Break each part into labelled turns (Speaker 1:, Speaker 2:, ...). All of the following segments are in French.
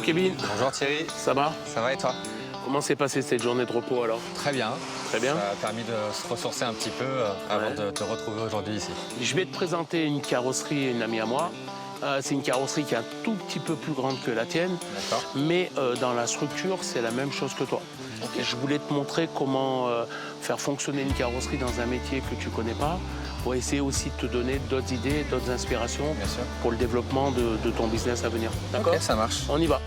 Speaker 1: Kevin.
Speaker 2: Bonjour Thierry.
Speaker 1: Ça va?
Speaker 2: Ça va et toi?
Speaker 1: Comment s'est passée cette journée de repos alors?
Speaker 2: Très bien.
Speaker 1: Très bien.
Speaker 2: Ça a permis de se ressourcer un petit peu avant de te retrouver aujourd'hui ici.
Speaker 1: Je vais te présenter une carrosserie, une amie à moi. C'est une carrosserie qui est un tout petit peu plus grande que la tienne, mais dans la structure, c'est la même chose que toi. Okay. Et je voulais te montrer comment faire fonctionner une carrosserie dans un métier que tu ne connais pas, pour essayer aussi de te donner d'autres idées, d'autres inspirations pour le développement de ton business à venir. D'accord?
Speaker 2: Ok, ça marche.
Speaker 1: On y va.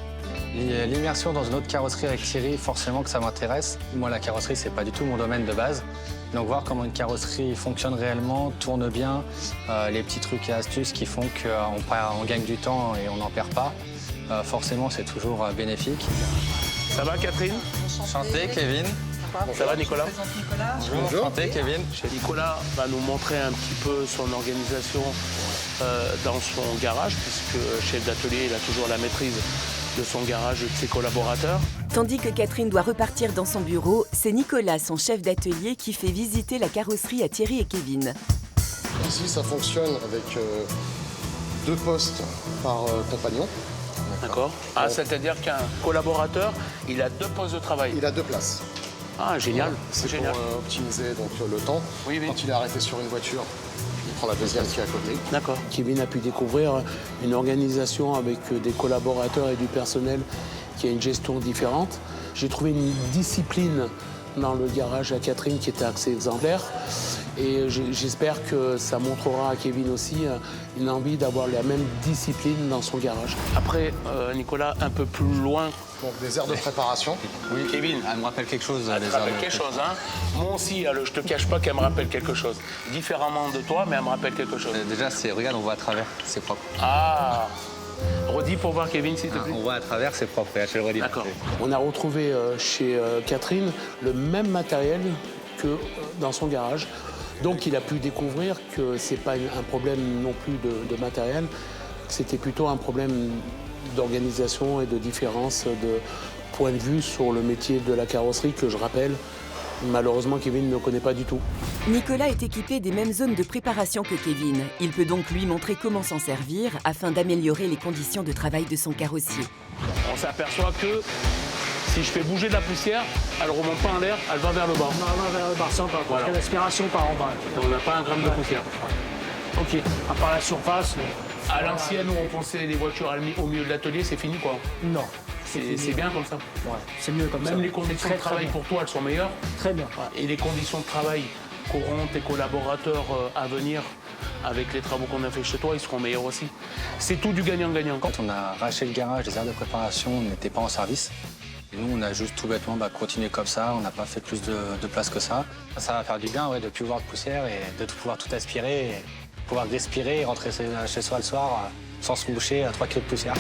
Speaker 2: L'immersion dans une autre carrosserie avec Thierry, forcément que ça m'intéresse. Moi, la carrosserie, c'est pas du tout mon domaine de base. Donc voir comment une carrosserie fonctionne réellement, tourne bien, les petits trucs et astuces qui font qu'on gagne du temps et on n'en perd pas, forcément, c'est toujours bénéfique.
Speaker 1: Ça va, Catherine?
Speaker 2: Enchanté, Kevin.
Speaker 1: Ça va, Nicolas?
Speaker 2: Bonjour. Enchanté, Kevin.
Speaker 1: Nicolas va nous montrer un petit peu son organisation dans son garage, puisque chef d'atelier, il a toujours la maîtrise de son garage et de ses collaborateurs.
Speaker 3: Tandis que Catherine doit repartir dans son bureau, c'est Nicolas, son chef d'atelier, qui fait visiter la carrosserie à Thierry et Kevin.
Speaker 4: Ici, ça fonctionne avec 2 postes par compagnon.
Speaker 1: D'accord. Ah, c'est-à-dire qu'un collaborateur, il a 2 postes de travail.
Speaker 4: Il a 2 places.
Speaker 1: Ah, génial.
Speaker 4: C'est
Speaker 1: génial.
Speaker 4: pour optimiser donc, le temps.
Speaker 1: Oui, oui.
Speaker 4: Quand il est arrêté sur une voiture, il prend la deuxième qui est à côté.
Speaker 1: D'accord. Kevin a pu découvrir une organisation avec des collaborateurs et du personnel qui a une gestion différente. J'ai trouvé une discipline dans le garage à Catherine qui était assez exemplaire. Et j'espère que ça montrera à Kevin aussi une envie d'avoir la même discipline dans son garage. Après, Nicolas, un peu plus loin.
Speaker 4: Donc des aires de préparation.
Speaker 1: Oui, Kevin.
Speaker 2: Elle me rappelle quelque chose.
Speaker 1: Elle me rappelle quelque chose, hein. Moi aussi, je te cache pas qu'elle me rappelle quelque chose. Différemment de toi, mais elle me rappelle quelque chose.
Speaker 2: Déjà, regarde, on voit à travers, c'est propre.
Speaker 1: Ah! Redis pour voir, Kevin, s'il te plaît.
Speaker 2: On voit à travers, c'est propre, je te le redis.
Speaker 1: D'accord. On a retrouvé chez Catherine le même matériel que dans son garage. Donc il a pu découvrir que c'est pas un problème non plus de matériel, c'était plutôt un problème d'organisation et de différence de point de vue sur le métier de la carrosserie que je rappelle, malheureusement Kevin ne connaît pas du tout.
Speaker 3: Nicolas est équipé des mêmes zones de préparation que Kevin. Il peut donc lui montrer comment s'en servir afin d'améliorer les conditions de travail de son carrossier.
Speaker 1: On s'aperçoit que si je fais bouger de la poussière, elle ne remonte pas en l'air, elle va vers le bas.
Speaker 5: Non, elle va vers le bas, sans pas.
Speaker 1: Voilà.
Speaker 5: L'aspiration par en bas.
Speaker 1: On n'a pas un gramme de poussière.
Speaker 5: Ok, à part la surface.
Speaker 1: À l'ancienne où on pensait les voitures au milieu de l'atelier, c'est fini quoi.
Speaker 5: Non.
Speaker 1: C'est bien comme ça.
Speaker 5: Ouais, c'est mieux comme ça.
Speaker 1: Même les conditions de travail pour toi, elles sont meilleures.
Speaker 5: Très bien.
Speaker 1: Et les conditions de travail qu'auront tes collaborateurs à venir avec les travaux qu'on a fait chez toi, ils seront meilleurs aussi. C'est tout du gagnant-gagnant.
Speaker 2: Quand on a racheté le garage, les aires de préparation, on n'était pas en service. Et nous, on a juste tout bêtement continué comme ça, on n'a pas fait plus de place que ça. Ça va faire du bien de ne plus voir de poussière et de pouvoir tout aspirer, et pouvoir respirer et rentrer chez soi le soir sans se moucher à 3 kg de poussière.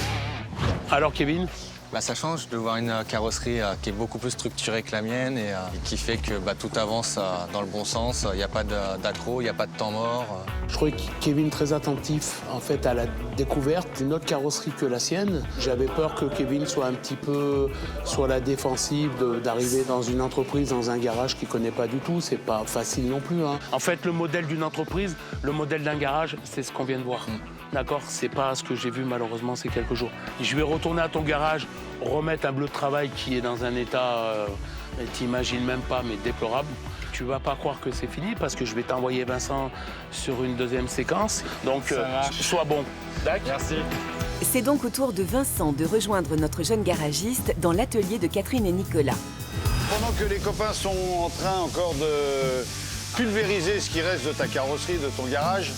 Speaker 1: Alors Kevin?
Speaker 2: Ça change de voir une carrosserie qui est beaucoup plus structurée que la mienne et qui fait que tout avance dans le bon sens. Il n'y a pas d'accro, il n'y a pas de temps mort.
Speaker 1: Je trouvais Kevin très attentif en fait à la découverte d'une autre carrosserie que la sienne. J'avais peur que Kevin soit un petit peu sur la défensive d'arriver dans une entreprise, dans un garage qu'il ne connaît pas du tout. C'est pas facile non plus, hein. En fait, le modèle d'une entreprise, le modèle d'un garage, c'est ce qu'on vient de voir. D'accord? C'est pas ce que j'ai vu malheureusement ces quelques jours. Je vais retourner à ton garage, remettre un bleu de travail qui est dans un état, t'imagines même pas, mais déplorable. Tu vas pas croire que c'est fini parce que je vais t'envoyer Vincent sur une deuxième séquence. Donc, sois bon. D'accord?
Speaker 2: Merci.
Speaker 3: C'est donc au tour de Vincent de rejoindre notre jeune garagiste dans l'atelier de Catherine et Nicolas.
Speaker 6: Pendant que les copains sont en train encore de pulvériser ce qui reste de ta carrosserie, de ton garage,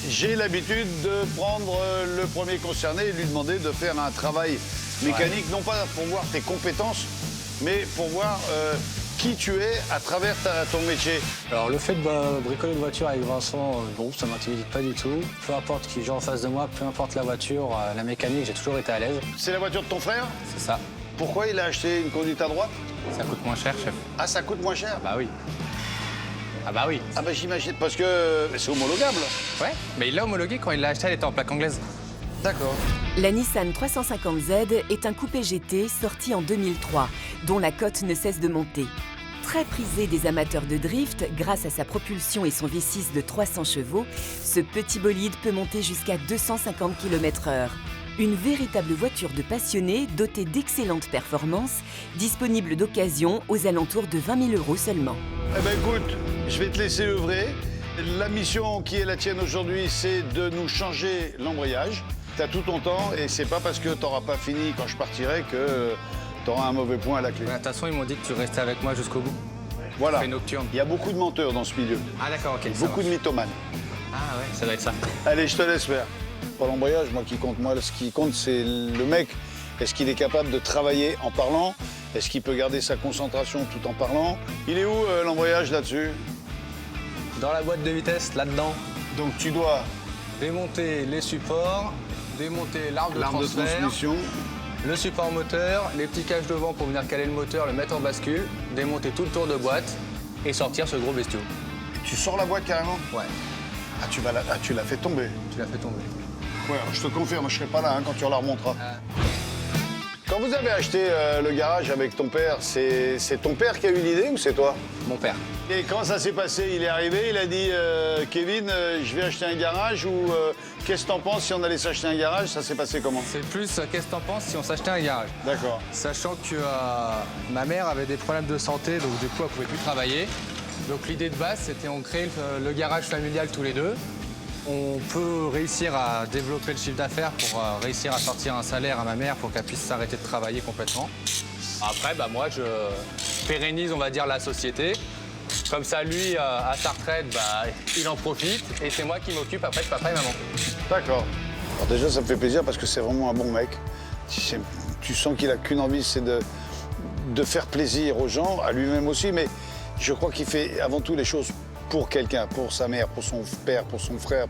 Speaker 6: j'ai l'habitude de prendre le premier concerné et lui demander de faire un travail mécanique, non pas pour voir tes compétences, mais pour voir qui tu es à travers ton métier.
Speaker 2: Alors le fait de bricoler une voiture avec Vincent, ça ne m'intimide pas du tout. Peu importe qui j'ai en face de moi, peu importe la voiture, la mécanique, j'ai toujours été à l'aise.
Speaker 6: C'est la voiture de ton frère?
Speaker 2: C'est ça.
Speaker 6: Pourquoi il a acheté une conduite à droite?
Speaker 2: Ça coûte moins cher, chef.
Speaker 6: Ah, ça coûte moins cher?
Speaker 2: Bah oui. Ah bah oui.
Speaker 6: Ah bah j'imagine, parce que c'est homologable.
Speaker 2: Ouais, mais il l'a homologué quand il l'a acheté, elle était en plaque anglaise.
Speaker 6: D'accord.
Speaker 3: La Nissan 350Z est un coupé GT sorti en 2003, dont la cote ne cesse de monter. Très prisé des amateurs de drift, grâce à sa propulsion et son V6 de 300 chevaux, ce petit bolide peut monter jusqu'à 250 km/h. Une véritable voiture de passionné dotée d'excellentes performances, disponible d'occasion aux alentours de 20 000 € seulement.
Speaker 6: Eh ben écoute, je vais te laisser œuvrer. La mission qui est la tienne aujourd'hui, c'est de nous changer l'embrayage. Tu as tout ton temps et c'est pas parce que tu n'auras pas fini quand je partirai que tu auras un mauvais point à la clé.
Speaker 2: De toute façon, ils m'ont dit que tu restais avec moi jusqu'au bout.
Speaker 6: Voilà.
Speaker 2: Fait nocturne.
Speaker 6: Il y a beaucoup de menteurs dans ce milieu.
Speaker 2: Ah d'accord, ok. ça
Speaker 6: Beaucoup de
Speaker 2: marche.
Speaker 6: mythomanes.
Speaker 2: Ah ouais, ça doit être ça.
Speaker 6: Allez, je te laisse faire. Pas l'embrayage, moi qui compte. Moi, ce qui compte, c'est le mec. Est-ce qu'il est capable de travailler en parlant? Est-ce qu'il peut garder sa concentration tout en parlant? Il est où l'embrayage là-dessus?
Speaker 2: Dans la boîte de vitesse, là-dedans,
Speaker 6: Donc tu dois
Speaker 2: démonter les supports, démonter l'arbre de
Speaker 6: l'arme de
Speaker 2: transfert,
Speaker 6: transmission.
Speaker 2: le support moteur, les petits caches devant pour venir caler le moteur, le mettre en bascule, démonter tout le tour de boîte et sortir ce gros bestiau.
Speaker 6: Tu sors la boîte carrément?
Speaker 2: Ouais,
Speaker 6: Ah, tu l'as fait tomber.
Speaker 2: tu l'as fait tomber.
Speaker 6: Ouais, je te confirme, je serai pas là quand tu la remonteras. Quand vous avez acheté le garage avec ton père, c'est ton père qui a eu l'idée ou c'est toi?
Speaker 2: Mon père.
Speaker 6: Et quand ça s'est passé, il est arrivé, il a dit Kevin, je vais acheter un garage ou qu'est-ce que t'en penses si on allait s'acheter un garage? Ça s'est passé comment?
Speaker 2: C'est plus, qu'est-ce que t'en penses si on s'achetait un garage?
Speaker 6: D'accord.
Speaker 2: Sachant que ma mère avait des problèmes de santé, donc du coup, elle pouvait plus travailler. Donc l'idée de base, c'était on crée le garage familial tous les deux. On peut réussir à développer le chiffre d'affaires pour réussir à sortir un salaire à ma mère pour qu'elle puisse s'arrêter de travailler complètement. Après, bah, moi, je pérennise, on va dire, la société. Comme ça, lui, à sa retraite, bah, il en profite. Et c'est moi qui m'occupe après de papa et maman.
Speaker 6: D'accord. Alors déjà, ça me fait plaisir parce que c'est vraiment un bon mec. Tu sens qu'il a qu'une envie, c'est de faire plaisir aux gens, à lui-même aussi, mais je crois qu'il fait avant tout les choses pour quelqu'un, pour sa mère, pour son père, pour son frère.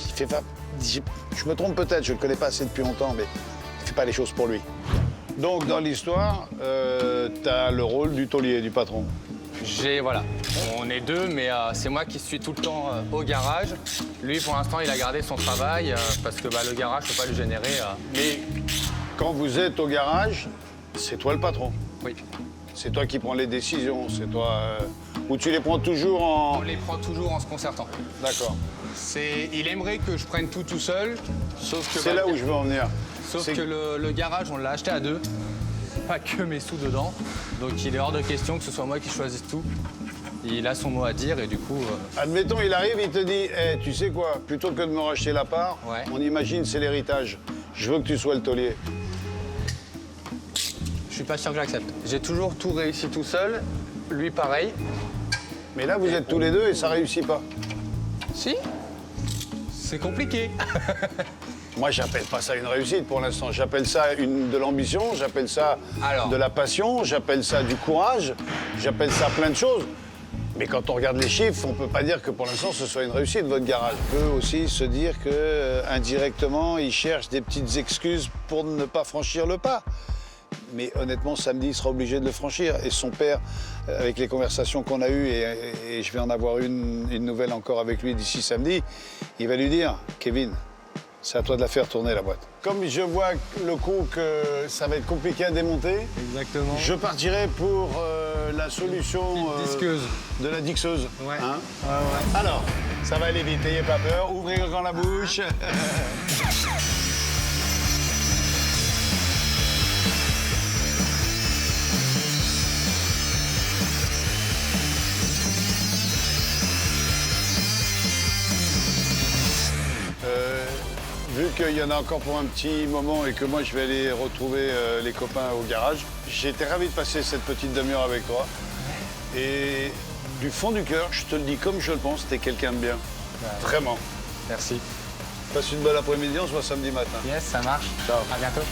Speaker 6: Il fait pas... Je me trompe peut-être, je ne le connais pas assez depuis longtemps, mais il ne fait pas les choses pour lui. Donc, dans l'histoire, tu as le rôle du taulier, du patron.
Speaker 2: Voilà, on est deux, mais c'est moi qui suis tout le temps au garage. Lui, pour l'instant, il a gardé son travail parce que bah, le garage, je peux pas lui générer.
Speaker 6: Mais quand vous êtes au garage, c'est toi le patron.
Speaker 2: Oui.
Speaker 6: C'est toi qui prends les décisions, c'est toi... Ou tu les prends toujours
Speaker 2: On
Speaker 6: en...
Speaker 2: les prend toujours en se concertant.
Speaker 6: D'accord.
Speaker 2: Il aimerait que je prenne tout seul, sauf que...
Speaker 6: C'est là où je veux en venir.
Speaker 2: Sauf
Speaker 6: C'est-
Speaker 2: que le garage, on l'a acheté à deux. Pas que mes sous dedans. Donc il est hors de question que ce soit moi qui choisisse tout. Il a son mot à dire et du coup...
Speaker 6: Admettons, il arrive, il te dit hey, tu sais quoi, plutôt que de me racheter la part,
Speaker 2: Ouais.
Speaker 6: on imagine c'est l'héritage. Je veux que tu sois le taulier.
Speaker 2: Je suis pas sûr que j'accepte. J'ai toujours tout réussi tout seul. Lui, pareil.
Speaker 6: Mais là, vous êtes tous les deux et ça réussit pas.
Speaker 2: Si. C'est compliqué.
Speaker 6: Moi, j'appelle pas ça une réussite pour l'instant. J'appelle ça de l'ambition, j'appelle ça
Speaker 2: Alors.
Speaker 6: de la passion, j'appelle ça du courage, j'appelle ça plein de choses. Mais quand on regarde les chiffres, on peut pas dire que pour l'instant ce soit une réussite, votre garage. On peut aussi se dire que indirectement, il cherche des petites excuses pour ne pas franchir le pas. Mais honnêtement, samedi, il sera obligé de le franchir. Et son père, avec les conversations qu'on a eues, et je vais en avoir une nouvelle encore avec lui d'ici samedi, il va lui dire « Kevin, c'est à toi de la faire tourner, la boîte. » Comme je vois le coup que ça va être compliqué à démonter,
Speaker 2: Exactement.
Speaker 6: je partirai pour la solution
Speaker 2: Disqueuse.
Speaker 6: de la dixeuse.
Speaker 2: Ouais.
Speaker 6: Hein Alors, ça va aller vite, n'ayez pas peur. Ouvrez grand la bouche. Vu qu'il y en a encore pour un petit moment et que moi je vais aller retrouver les copains au garage, j'ai été ravi de passer cette petite demi-heure avec toi. Et du fond du cœur, je te le dis comme je le pense, t'es quelqu'un de bien. Vraiment.
Speaker 2: Merci.
Speaker 6: Passe une bonne après-midi, on se voit samedi matin.
Speaker 2: Yes, ça marche.
Speaker 6: Ciao.
Speaker 2: À bientôt.